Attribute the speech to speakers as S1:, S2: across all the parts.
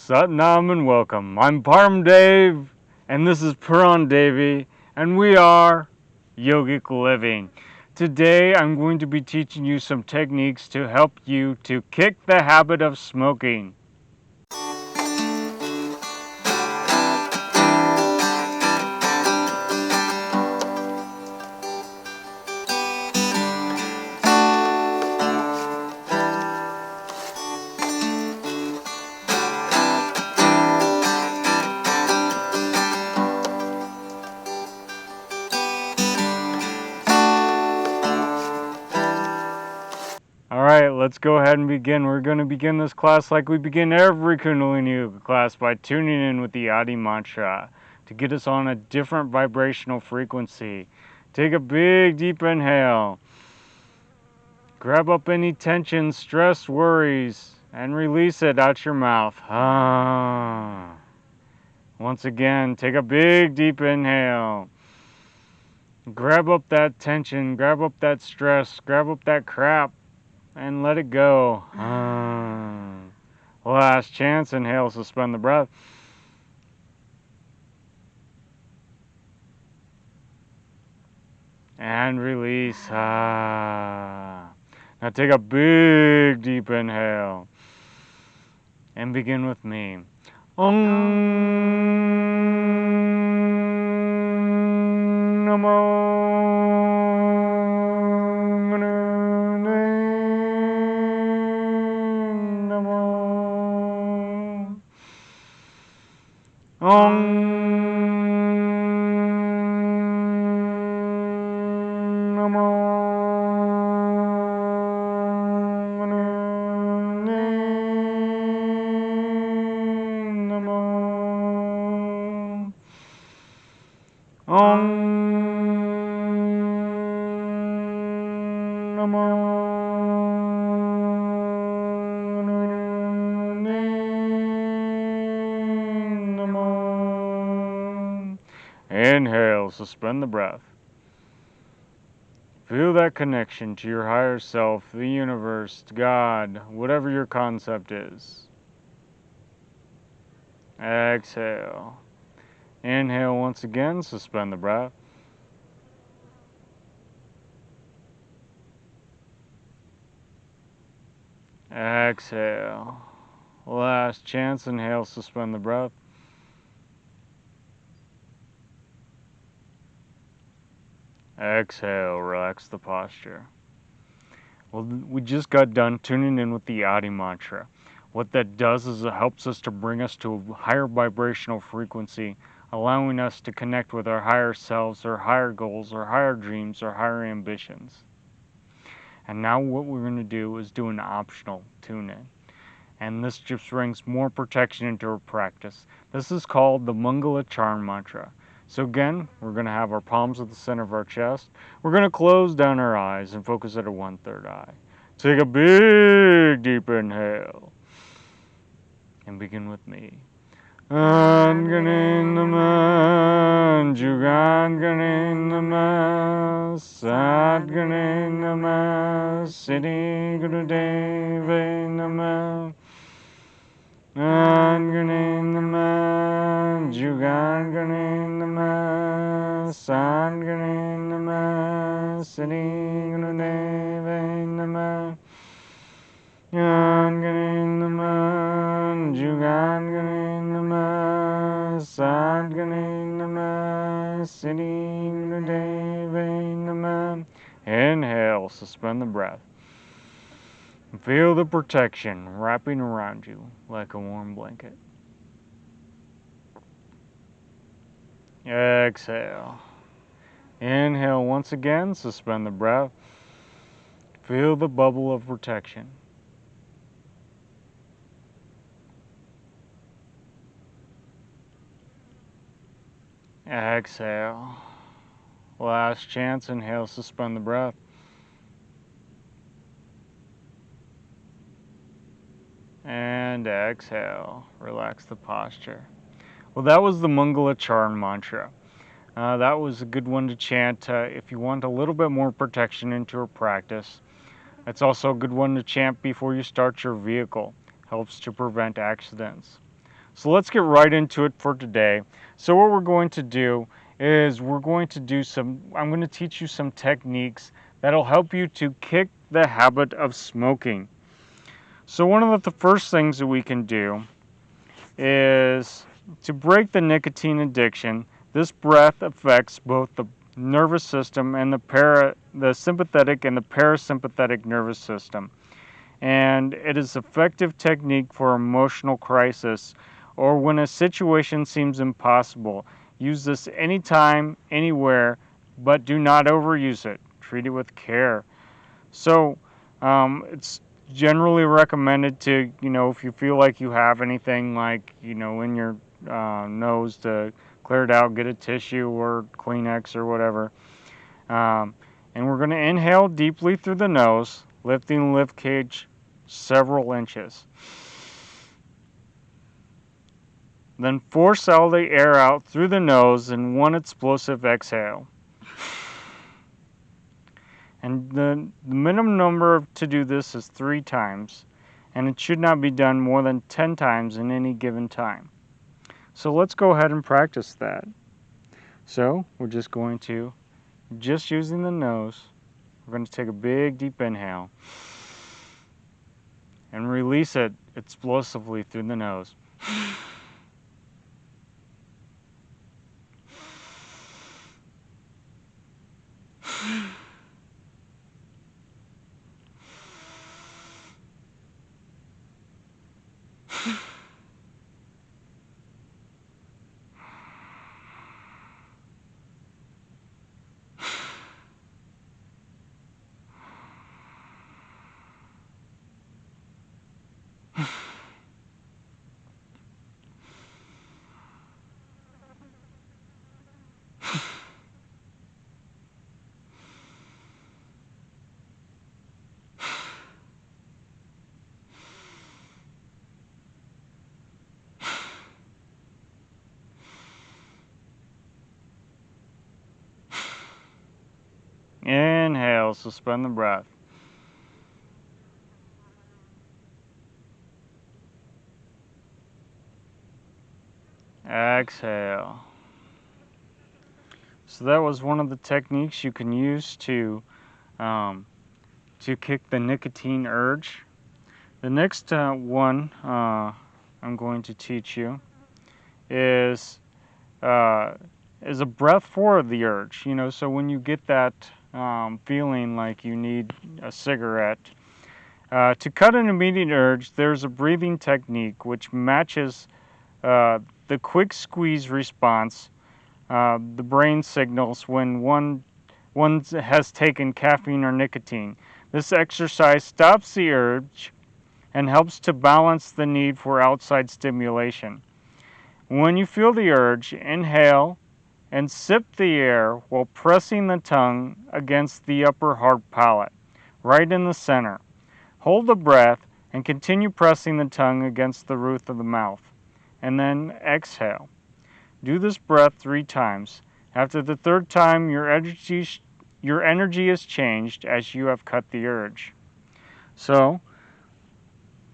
S1: Satnam and welcome. I'm Param Dave, and this is Puran Devi, and we are Yogic Living. Today I'm going to be teaching you some techniques to help you to kick the habit of smoking. Alright, let's go ahead and begin. We're going to begin this class like we begin every Kundalini Yoga class by tuning in with the Adi mantra to get us on a different vibrational frequency. Take a big deep inhale. Grab up any tension, stress, worries, and release it out your mouth. Once again, take a big deep inhale. Grab up that tension, grab up that stress, grab up that crap, and let it go. Last chance, inhale, suspend the breath. And release. Now take a big deep inhale. And begin with me. Om Namo Inhale, suspend the breath. Feel that connection to your higher self, the universe, God, whatever your concept is. Exhale. Inhale once again, suspend the breath. Exhale. Last chance, inhale, suspend the breath. Exhale, relax the posture. Well, we just got done tuning in with the Adi mantra. What that does is it helps us to bring us to a higher vibrational frequency, allowing us to connect with our higher selves, our higher goals, our higher dreams, our higher ambitions. And now what we're going to do is do an optional tune-in. And this just brings more protection into our practice. This is called the Mangala Charm Mantra. So again, we're going to have our palms at the center of our chest. We're going to close down our eyes and focus at our 1/3 eye. Take a big deep inhale. And begin with me. Anganin Nama, Juganganin Nama, Sadganin Nama, Siddhi Gurudeve Nama. Anganin Nama, Juganganin Nama, Sadganin Nama, Siddhi Gurudeve Nama. Anganin Nama, Juganganin Nama, Sadganin Nama, Siddhi Gurudeve Nama. Inhale, suspend the breath. Feel the protection wrapping around you like a warm blanket. Exhale. Inhale once again, suspend the breath. Feel the bubble of protection. Exhale. Last chance, inhale, suspend the breath. And exhale, relax the posture. Well, that was the Mangala Charm mantra. That was a good one to chant if you want a little bit more protection into your practice. It's also a good one to chant before you start your vehicle. Helps to prevent accidents. So let's get right into it for today. So what we're going to do is I'm going to teach you some techniques that'll help you to kick the habit of smoking. So one of the first things that we can do is to break the nicotine addiction. This breath affects both the nervous system and the sympathetic and the parasympathetic nervous system. And it is an effective technique for emotional crisis or when a situation seems impossible. Use this anytime, anywhere, but do not overuse it. Treat it with care. So, it's generally recommended to, if you feel like you have anything like, in your nose, to clear it out, get a tissue or Kleenex or whatever. And we're going to inhale deeply through the nose, lifting the lift cage several inches. Then force all the air out through the nose in one explosive exhale. And the minimum number to do this is 3 times, and it should not be done more than 10 times in any given time. So let's go ahead and practice that. So we're just using the nose, we're going to take a big deep inhale and release it explosively through the nose. Inhale, suspend the breath. Exhale. So that was one of the techniques you can use to kick the nicotine urge. The next one I'm going to teach you is a breath for the urge. So when you get that feeling like you need a cigarette, to cut an immediate urge, there's a breathing technique which matches the quick squeeze response the brain signals when one has taken caffeine or nicotine. This exercise stops the urge and helps to balance the need for outside stimulation. When you feel the urge, inhale and sip the air while pressing the tongue against the upper hard palate, right in the center. Hold the breath and continue pressing the tongue against the roof of the mouth, and then exhale. Do this breath 3 times. After the 3rd time, your energy is changed as you have cut the urge. So,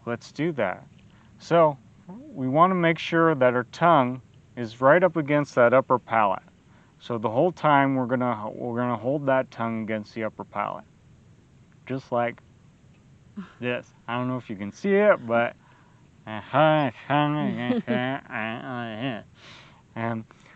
S1: let's do that. So, we want to make sure that our tongue is right up against that upper palate. So the whole time we're gonna hold that tongue against the upper palate, just like this. I don't know if you can see it, but and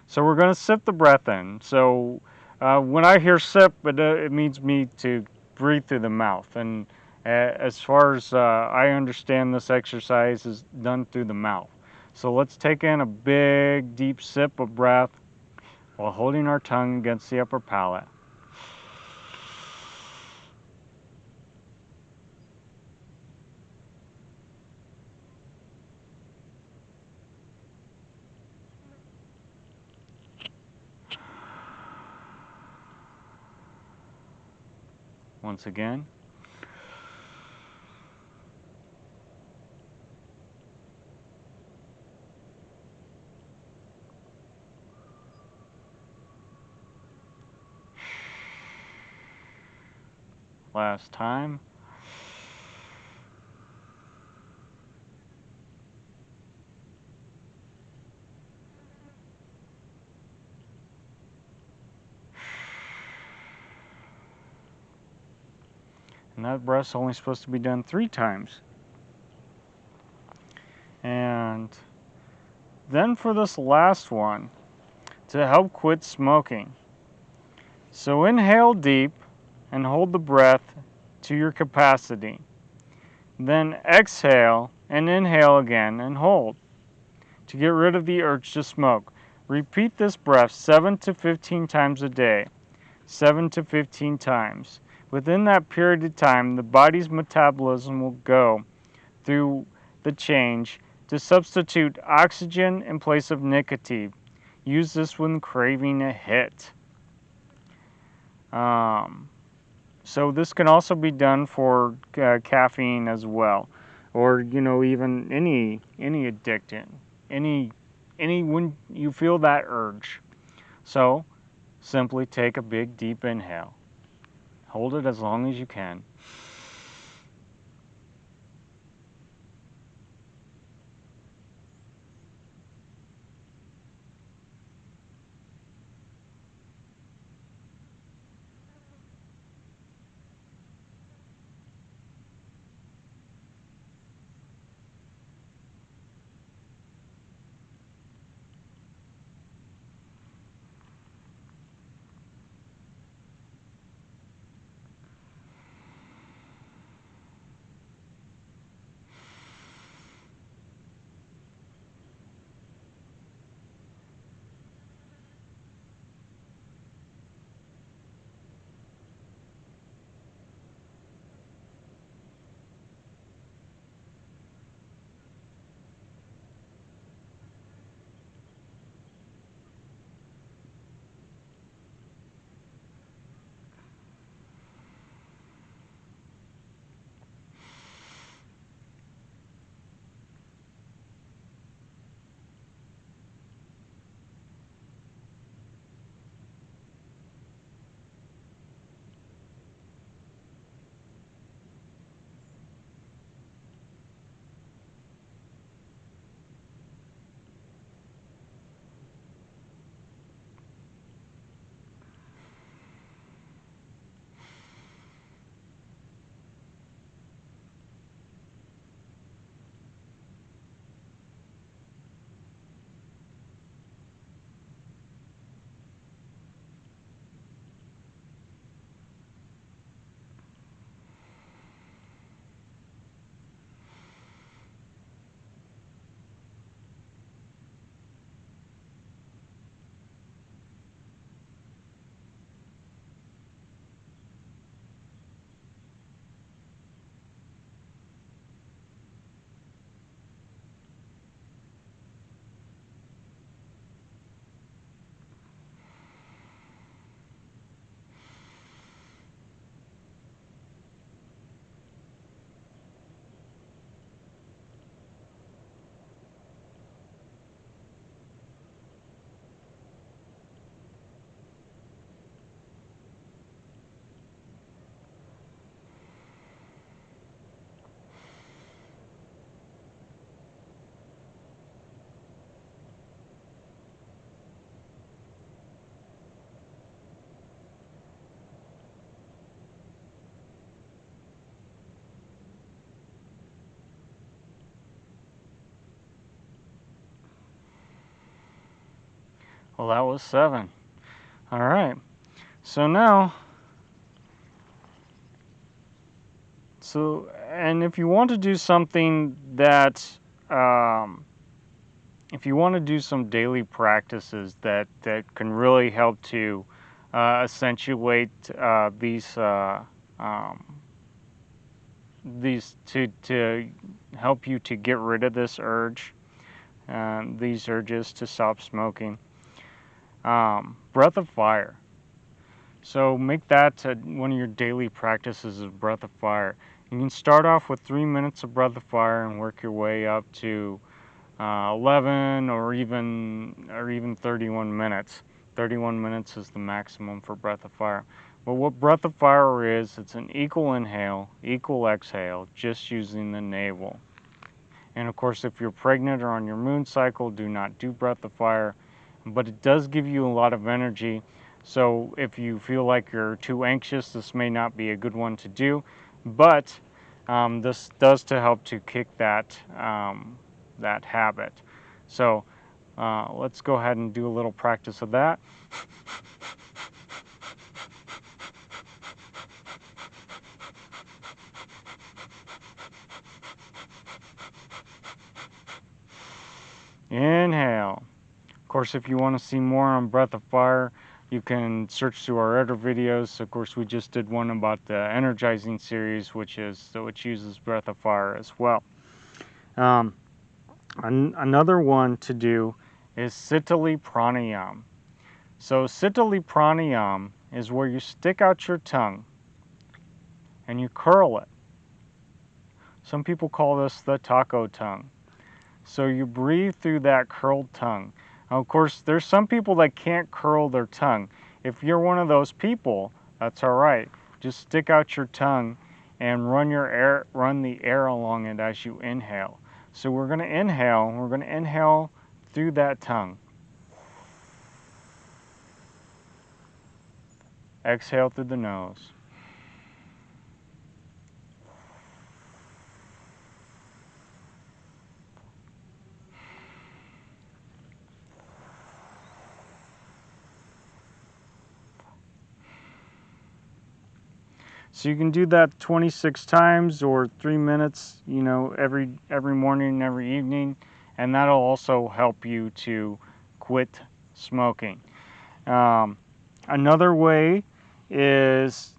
S1: so we're going to sip the breath in. So when I hear sip, it means me to breathe through the mouth. And as far as I understand, this exercise is done through the mouth. So let's take in a big, deep sip of breath while holding our tongue against the upper palate. Once again. Last time. And that breath's only supposed to be done 3 times. And then for this last one, to help quit smoking. So inhale deep and hold the breath to your capacity. Then exhale and inhale again and hold to get rid of the urge to smoke. Repeat this breath 7 to 15 times a day. 7 to 15 times. Within that period of time, the body's metabolism will go through the change to substitute oxygen in place of nicotine. Use this when craving a hit. So this can also be done for caffeine as well, or even any addiction, any when you feel that urge. So simply take a big deep inhale. Hold it as long as you can. Well, that was 7. All right. So now, and if you want to do something that, if you want to do some daily practices that can really help to accentuate um, these to help you to get rid of this urge, these urges to stop smoking. Breath of fire. So make that one of your daily practices of breath of fire. You can start off with 3 minutes of breath of fire and work your way up to 11 or even 31 minutes. 31 minutes is the maximum for breath of fire. But what breath of fire is, it's an equal inhale, equal exhale, just using the navel. And of course, if you're pregnant or on your moon cycle, do not do breath of fire. But it does give you a lot of energy. So if you feel like you're too anxious, this may not be a good one to do. But this does to help to kick that that habit. So let's go ahead and do a little practice of that. Inhale. Of course, if you want to see more on Breath of Fire, you can search through our other videos. Of course, we just did one about the energizing series, which uses Breath of Fire as well. Another one to do is Sitali Pranayama. So Sitali Pranayama is where you stick out your tongue and you curl it. Some people call this the taco tongue. So you breathe through that curled tongue. Now, of course, there's some people that can't curl their tongue. If you're one of those people, that's all right. Just stick out your tongue and run the air along it as you inhale. So we're going to inhale through that tongue. Exhale through the nose. So you can do that 26 times or 3 minutes, every morning and every evening, and that'll also help you to quit smoking. Another way is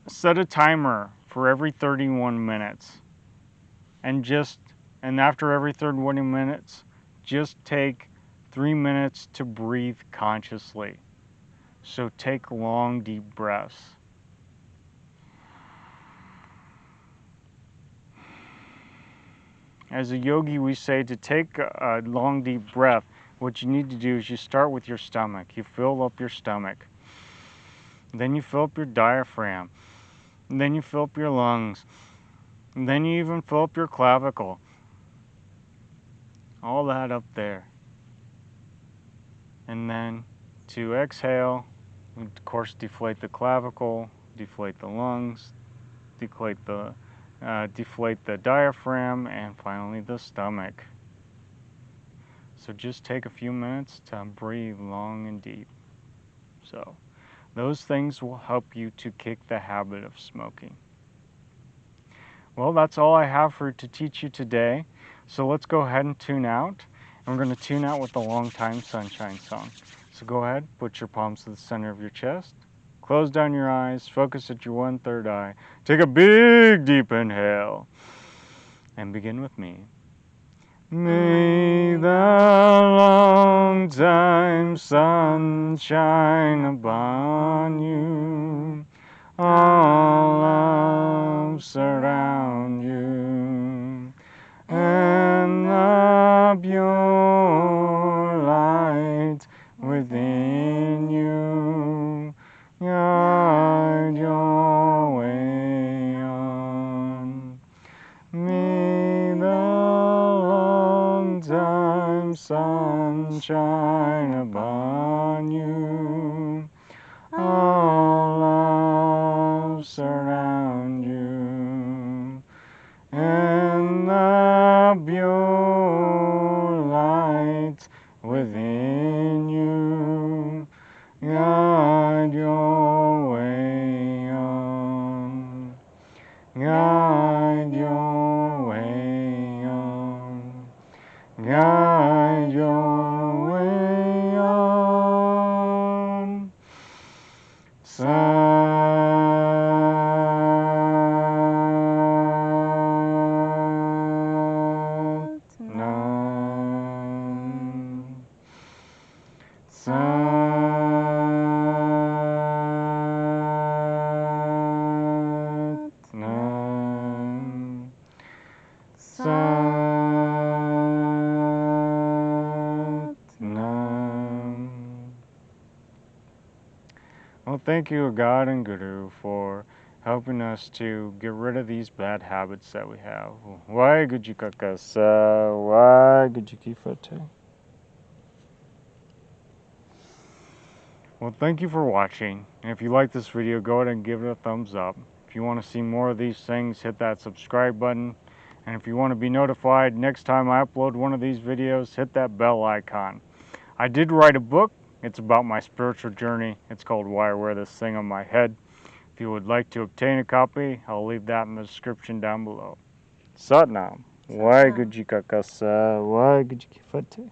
S1: set a timer for every 31 minutes, and after every 31 minutes, just take 3 minutes to breathe consciously. So take long, deep breaths. As a yogi, we say to take a long, deep breath. What you need to do is you start with your stomach. You fill up your stomach. Then you fill up your diaphragm. And then you fill up your lungs. And then you even fill up your clavicle. All that up there. And then to exhale, of course, deflate the clavicle, deflate the lungs, deflate the diaphragm, and finally the stomach. So just take a few minutes to breathe long and deep. So those things will help you to kick the habit of smoking. Well, that's all I have to teach you today. So let's go ahead and tune out. And we're going to tune out with the Long Time Sunshine song. So go ahead, put your palms to the center of your chest. Close down your eyes, focus at your 1/3 eye. Take a big deep inhale. And begin with me. May the long time sun shine upon you, all love surround you, and the pure light within you guide your way on. May the long-time sun shine upon you, all love surround you, and the pure light within you guide your way on. Guide your way on. Guide your way on. Satnam. Satnam. Satnam. Well, thank you, God and Guru, for helping us to get rid of these bad habits that we have. Waheguru Ka Khalsa, Waheguru Ki Fateh. Well, thank you for watching. And if you like this video, go ahead and give it a thumbs up. If you want to see more of these things, hit that subscribe button. And if you want to be notified next time I upload one of these videos, hit that bell icon. I did write a book. It's about my spiritual journey. It's called Why I Wear This Thing on My Head. If you would like to obtain a copy, I'll leave that in the description down below. Satnam. Waheguru Ji Ka Khalsa, Waheguru Ji Ki Fateh.